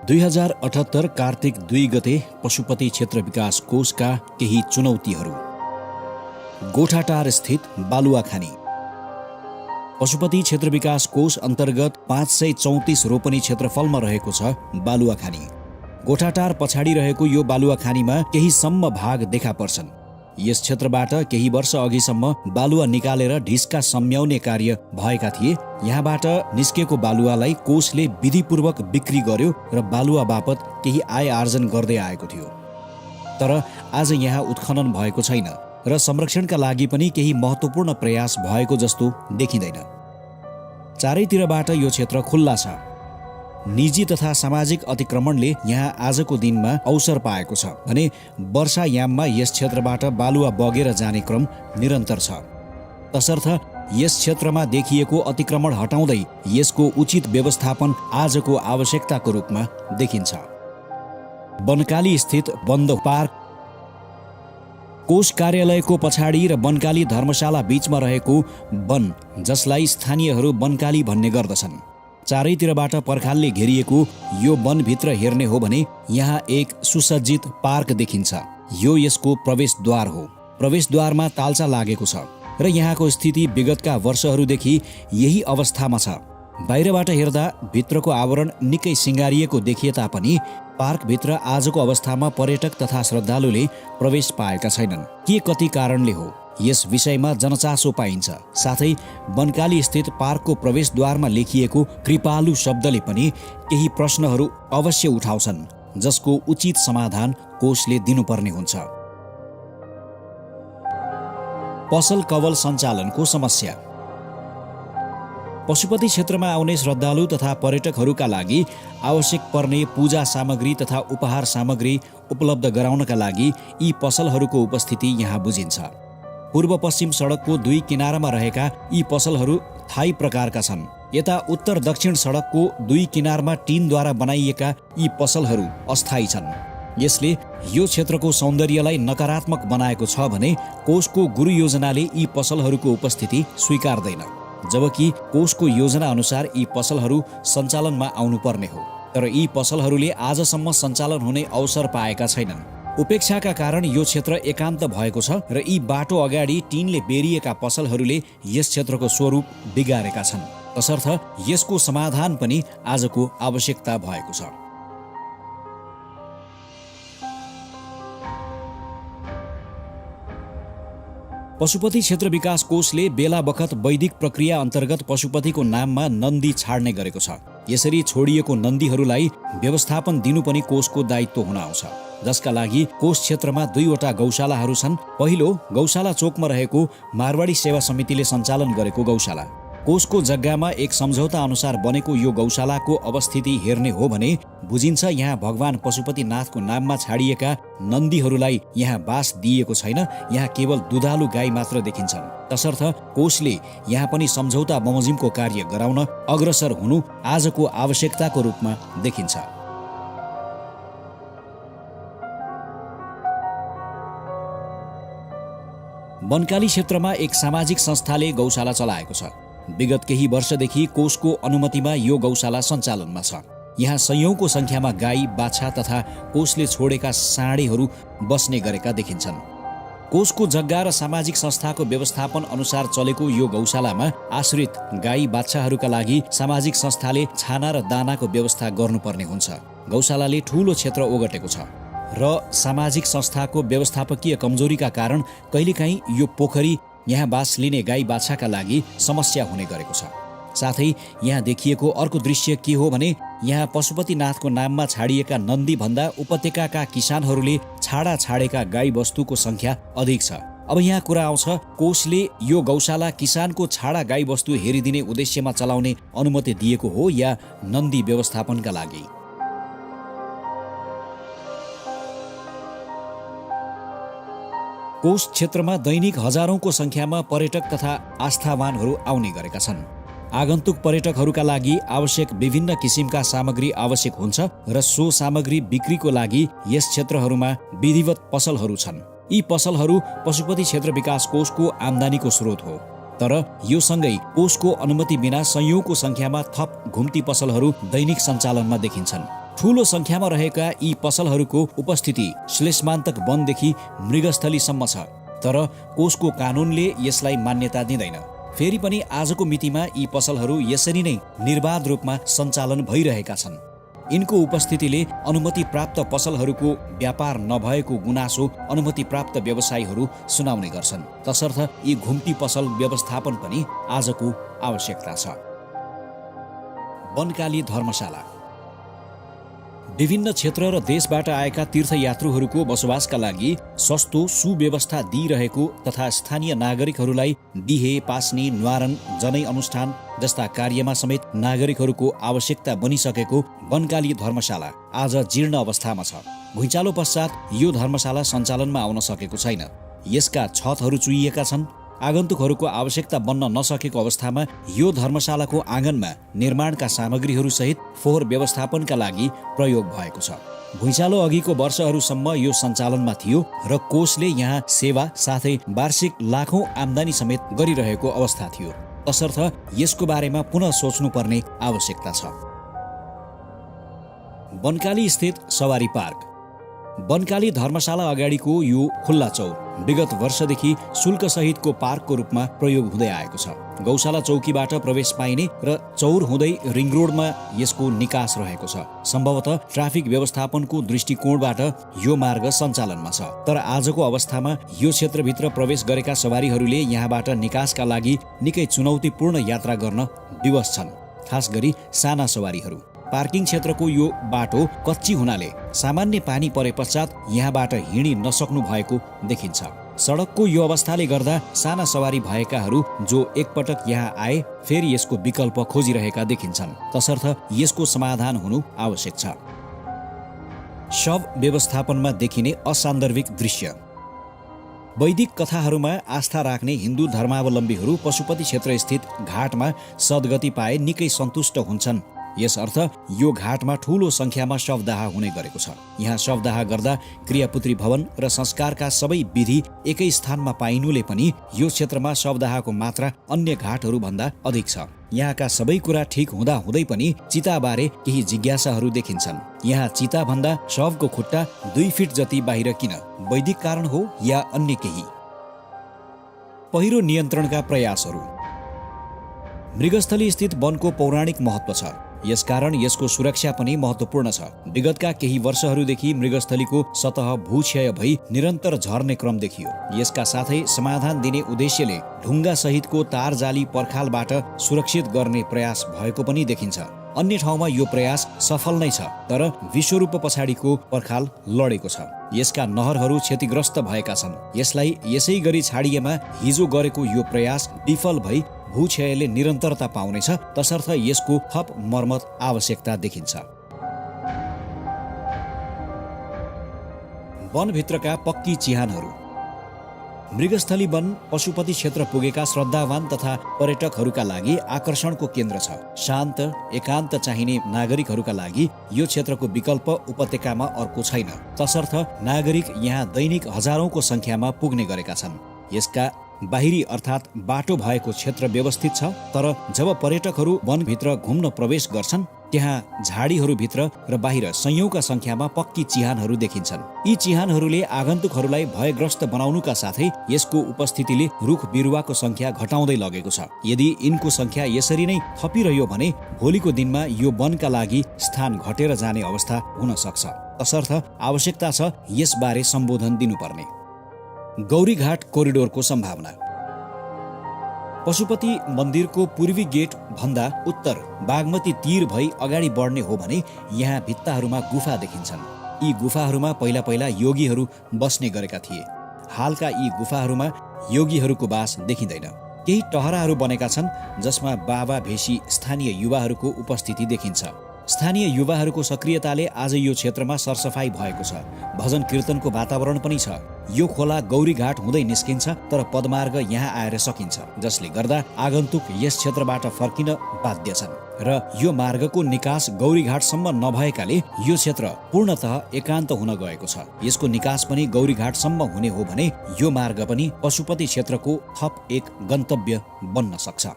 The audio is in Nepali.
2078 कार्तिक 2 गते पशुपति क्षेत्र विकास कोषका केही चुनौतीहरू। गोठाटार स्थित बालुवाखानी। पशुपति क्षेत्र विकास कोष अन्तर्गत 534 रोपनी क्षेत्रफलमा रहेको छ बालुवाखानी। गोठाटार पछाडि रहेको यो बालुवाखानीमा केही सम्म भाग देखा पर्छन्। यस क्षेत्रबाट केही वर्ष अघिसम्म बालुवा निकालेर ढिस्का सम्याउने कार्य भएका थिए। यहाँबाट निस्केको बालुवालाई कोषले विधिपूर्वक बिक्री गर्यो र बालुवा बापत केही आय आर्जन गर्दै आएको थियो। तर आज यहाँ उत्खनन भएको छैन र संरक्षणका लागि पनि केही महत्त्वपूर्ण प्रयास भएको जस्तो देखिँदैन। चारैतिरबाट यो क्षेत्र खुल्ला छ। निजी तथा सामाजिक अतिक्रमणले यहाँ आजको दिनमा अवसर पाएको छ भने वर्षायाममा यस क्षेत्रबाट बालुवा बगेर जाने क्रम निरन्तर छ। तसर्थ यस क्षेत्रमा देखिएको अतिक्रमण हटाउँदै यसको उचित व्यवस्थापन आजको आवश्यकताको रूपमा देखिन्छ। बनकाली स्थित बन्द पार्क। कोष कार्यालयको पछाडि र बनकाली धर्मशाला बीचमा रहेको वन, जसलाई स्थानीयहरू बनकाली भन्ने गर्दछन्, चारैतिरबाट पर्खालले घेरिएको यो वनभित्र हेर्ने हो भने यहाँ एक सुसज्जित पार्क देखिन्छ। यो यसको प्रवेशद्वार हो। प्रवेशद्वारमा तालचा लागेको छ र यहाँको स्थिति विगतका वर्षहरूदेखि यही अवस्थामा छ। बाहिरबाट हेर्दा भित्रको आवरण निकै सिँगारिएको देखिए तापनि पार्कभित्र आजको अवस्थामा पर्यटक तथा श्रद्धालुले प्रवेश पाएका छैनन्। के कति कारणले हो, यस विषयमा जनचासो पाइन्छ। साथै बनकाली स्थित पार्कको प्रवेशद्वारमा लेखिएको कृपालु शब्दले पनि केही प्रश्नहरू अवश्य उठाउँछन्, जसको उचित समाधान कोषले दिनुपर्ने हुन्छ। पसल कवल सञ्चालनको समस्या। पशुपति क्षेत्रमा आउने श्रद्धालु तथा पर्यटकहरूका लागि आवश्यक पर्ने पूजा सामग्री तथा उपहार सामग्री उपलब्ध गराउनका लागि यी पसलहरूको उपस्थिति यहाँ बुझिन्छ। पूर्व पश्चिम सडकको दुई किनारामा रहेका यी पसलहरू थाई प्रकारका छन्। यता उत्तर दक्षिण सडकको दुई किनारमा टिनद्वारा बनाइएका यी पसलहरू अस्थायी छन्। यसले यो क्षेत्रको सौन्दर्यलाई नकारात्मक बनाएको छ भने कोषको गुरु योजनाले यी पसलहरूको उपस्थिति स्वीकार्दैन, जबकि कोषको योजना अनुसार यी पसलहरू सञ्चालनमा आउनुपर्ने हो। तर यी पसलहरूले आजसम्म सञ्चालन हुने अवसर पाएका छैनन्। उपेक्षाका कारण यो क्षेत्र एकान्त भएको छ र यी बाटो अगाडि टिनले बेरिएका पसलहरूले यस क्षेत्रको स्वरूप बिगारेका छन्। तसर्थ यसको समाधान पनि आजको आवश्यकता भएको छ। पशुपति क्षेत्र विकास कोषले बेला बखत वैदिक प्रक्रिया अन्तर्गत पशुपतिको नाममा नन्दी छाड्ने गरेको छ। यसरी छोडिएको नन्दीहरूलाई व्यवस्थापन दिनु पनि कोषको दायित्व हुन आउँछ, जसका लागि कोष क्षेत्रमा 2वटा गौशालाहरू छन्। पहिलो गौशाला चोकमा रहेको मारवाडी सेवा समितिले सञ्चालन गरेको गौशाला। कोषको जग्गामा एक सम्झौता अनुसार बनेको यो गौशालाको अवस्थिति हेर्ने हो भने बुझिन्छ यहाँ भगवान पशुपतिनाथको नाममा छाडिएका नन्दीहरूलाई यहाँ बास दिइएको छैन। यहाँ केवल दुधालु गाई मात्र देखिन्छन्। तसर्थ कोषले यहाँ पनि सम्झौता बमोजिमको कार्य गराउन अग्रसर हुनु आजको आवश्यकताको रूपमा देखिन्छ। बनकाली क्षेत्रमा एक सामाजिक संस्थाले गौशाला चलाएको छ। विगत केही वर्षदेखि कोषको अनुमतिमा यो गौशाला सञ्चालनमा छ। यहाँ सयौंको संख्यामा गाई, बाछा तथा कोषले छोडेका साँडेहरू बस्ने गरेका देखिन्छन्। कोषको जग्गा र सामाजिक संस्थाको व्यवस्थापन अनुसार चलेको यो गौशालामा आश्रित गाई बाछाहरूका लागि सामाजिक संस्थाले छाना र दानाको व्यवस्था गर्नुपर्ने हुन्छ। गौशालाले ठूलो क्षेत्र ओगटेको छ र सामाजिक संस्थाको व्यवस्थापकीय कमजोरीका कारण कहिलेकाहीँ यो पोखरी यहाँ बास लिने गाई बाछाका लागि समस्या हुने गरेको छ। साथै यहाँ देखिएको अर्को दृश्य के हो भने यहाँ पशुपतिनाथको नाममा छाडिएका नन्दी भन्दा उपत्यकाका किसानहरूले छाडा छाडेका गाई वस्तुको संख्या अधिक छ। अब यहाँ कुरा आउँछ, कोषले यो गौशाला किसानको छाडा गाई वस्तु हेरिदिने उद्देश्यमा चलाउने अनुमति दिएको हो या नन्दी व्यवस्थापनका लागि। कोष क्षेत्रमा दैनिक हजारौंको संख्यामा पर्यटक तथा आस्थावानहरू आउने गरेका छन्। आगन्तुक पर्यटकहरूका लागि आवश्यक विभिन्न किसिमका सामग्री आवश्यक हुन्छ र सो सामग्री बिक्रीको लागि यस क्षेत्रहरूमा विधिवत पसलहरू छन्। यी पसलहरू पशुपति क्षेत्र विकास कोषको आम्दानीको स्रोत हो। तर यो सँगै कोषको अनुमति बिना सयौंको संख्यामा थप घुम्ती पसलहरू दैनिक सञ्चालनमा देखिन्छन्। ठूलो संख्यामा रहेका यी पसलहरूको उपस्थिति श्लेष्मान्तक वनदेखि मृगस्थलीसम्म छ, तर कोषको कानुनले यसलाई मान्यता दिँदैन। फेरि पनि आजको मितिमा यी पसलहरू यसरी नै निर्बाध रूपमा सञ्चालन भइरहेका छन्। यिनको उपस्थितिले अनुमति प्राप्त पसलहरूको व्यापार नभएको गुनासो अनुमति प्राप्त व्यवसायीहरू सुनाउने गर्छन्। तसर्थ यी घुम्ती पसल व्यवस्थापन पनि आजको आवश्यकता छ। वनकाली धर्मशाला विभिन्न क्षेत्र र देशबाट आएका तीर्थयात्रुहरूको बसोबासका लागि सस्तो सुव्यवस्था दिइरहेको तथा स्थानीय नागरिकहरूलाई बिहे, पास्ने, न्वारन, जनै अनुष्ठान जस्ता कार्यमा समेत नागरिकहरूको आवश्यकता बनिसकेको वनकाली धर्मशाला आज जीर्ण अवस्थामा छ। भुइँचालो पश्चात यो धर्मशाला सञ्चालनमा आउन सकेको छैन। यसका छतहरू चुइएका छन्। आगन्तुकहरूको आवश्यकता बन्न नसकेको अवस्थामा यो धर्मशालाको आँगनमा निर्माणका सामग्रीहरू सहित फोहोर व्यवस्थापनका लागि प्रयोग भएको छ। भुइँचालो अघिको वर्षहरूसम्म यो सञ्चालनमा थियो र कोषले यहाँ सेवा साथै वार्षिक लाखौं आम्दानी समेत गरिरहेको अवस्था थियो। तसर्थ यसको बारेमा पुनः सोच्नुपर्ने आवश्यकता छ। वनकाली स्थित सवारी पार्क वनकाली धर्मशाला अगाडिको यो खुल्ला चौर विगत वर्षदेखि शुल्क सहितको पार्कको रूपमा प्रयोग हुँदै आएको छ। गौशाला चौकीबाट प्रवेश पाइने र चौर हुँदै रिङ रोडमा यसको निकास रहेको छ। सम्भवतः ट्राफिक व्यवस्थापनको दृष्टिकोणबाट यो मार्ग सञ्चालनमा छ, तर आजको अवस्थामा यो क्षेत्रभित्र प्रवेश गरेका सवारीहरूले यहाँबाट निकासका लागि निकै चुनौतीपूर्ण यात्रा गर्न विवश छन्, खास गरी साना सवारीहरू। पार्किङ क्षेत्रको यो बाटो कच्ची हुनाले सामान्य पानी परे पश्चात यहाँबाट हिँडी नसक्नु भएको देखिन्छ। सडकको यो अवस्थाले गर्दा साना सवारी भएकाहरू जो एकपटक यहाँ आए फेरि यसको विकल्प खोजिरहेका देखिन्छन्। तसर्थ यसको समाधान हुनु आवश्यक छ। शव व्यवस्थापनमा देखिने असान्दर्भिक दृश्य वैदिक कथाहरूमा आस्था राख्ने हिन्दू धर्मावलम्बीहरू पशुपति क्षेत्र स्थित घाटमा सद्गति पाए निकै सन्तुष्ट हुन्छन्। यसर्थ यो घाटमा ठूलो संख्यामा शवदाह हुने गरेको छ। यहाँ शवदाह गर्दा क्रियापुत्री भवन र संस्कारका सबै विधि एकै स्थानमा पाइनुले पनि यो क्षेत्रमा शवदाहको मात्रा अन्य घाटहरू भन्दा अधिक छ। यहाँका सबै कुरा ठिक हुँदा हुँदै पनि चिताबारे केही जिज्ञासाहरू देखिन्छन्। यहाँ चिता भन्दा शवको खुट्टा 2 फिट जति बाहिर किन? वैदिक कारण हो या अन्य केही? पहिरो नियन्त्रणका प्रयासहरू मृगस्थली स्थित वनको पौराणिक महत्व छ। यसकारण यसको सुरक्षा पनि महत्त्वपूर्ण छ। विगतका केही वर्षहरूदेखि मृगस्थलीको सतह भूक्षय भई निरन्तर झर्ने क्रम देखियो। यसका साथै समाधान दिने उद्देश्यले ढुङ्गा सहितको तार जाली पर्खालबाट सुरक्षित गर्ने प्रयास भएको पनि देखिन्छ। अन्य ठाउँमा यो प्रयास सफल नै छ, तर विश्वरूप पछाडिको पर्खाल लडेको छ। यसका नहरहरू क्षतिग्रस्त भएका छन्। यसलाई यसै गरी छाडिएमा हिजो गरेको यो प्रयास विफल भई भूक्षयले निरन्तरता पाउनेछ। तसर्थ यसको थप मर्मत आवश्यकता देखिन्छ। वनभित्रका पक्की चिहानहरू मृगस्थली वन पशुपति क्षेत्र पुगेका श्रद्धावान तथा पर्यटकहरूका लागि आकर्षणको केन्द्र छ। शान्त एकान्त चाहिने नागरिकहरूका लागि यो क्षेत्रको विकल्प उपत्यकामा अर्को छैन। तसर्थ नागरिक यहाँ दैनिक हजारौंको संख्यामा पुग्ने गरेका छन्। यसका बाहिरी अर्थात् बाटो भएको क्षेत्र व्यवस्थित छ, तर जब पर्यटकहरू वनभित्र घुम्न प्रवेश गर्छन् त्यहाँ झाडीहरूभित्र र बाहिर सयौंका संख्यामा पक्की चिहानहरू देखिन्छन्। यी चिहानहरूले आगन्तुकहरूलाई भयग्रस्त बनाउनुका साथै यसको उपस्थितिले रुख बिरुवाको संख्या घटाउँदै लगेको छ। यदि यिनको संख्या यसरी नै थपिरह्यो भने भोलिको दिनमा यो वनका लागि स्थान घटेर जाने अवस्था हुन सक्छ। तसर्थ आवश्यकता छ यसबारे सम्बोधन दिनुपर्ने। गौरीघाट कोरिडोरको सम्भावना पशुपति मन्दिरको पूर्वी गेट भन्दा उत्तर बागमती तीर भई अगाडि बढ्ने हो भने यहाँ भित्ताहरूमा गुफा देखिन्छन्। यी गुफाहरूमा पहिला योगीहरू बस्ने गरेका थिए। हालका यी गुफाहरूमा योगीहरूको बास देखिँदैन। केही टहराहरू बनेका छन् जसमा बाबा भेषी स्थानीय युवाहरूको उपस्थिति देखिन्छ। स्थानीय युवाहरूको सक्रियताले आज यो क्षेत्रमा सरसफाई भएको छ। भजन कीर्तनको वातावरण पनि छ। यो खोला गौरीघाट हुँदै निस्किन्छ, तर पदमार्ग यहाँ आएर सकिन्छ, जसले गर्दा आगन्तुक यस क्षेत्रबाट फर्किन बाध्य छन् र यो मार्गको निकास गौरीघाटसम्म नभएकाले यो क्षेत्र पूर्णतः एकान्त हुन गएको छ। यसको निकास पनि गौरीघाटसम्म हुने हो भने यो मार्ग पनि पशुपति क्षेत्रको थप एक गन्तव्य बन्न सक्छ।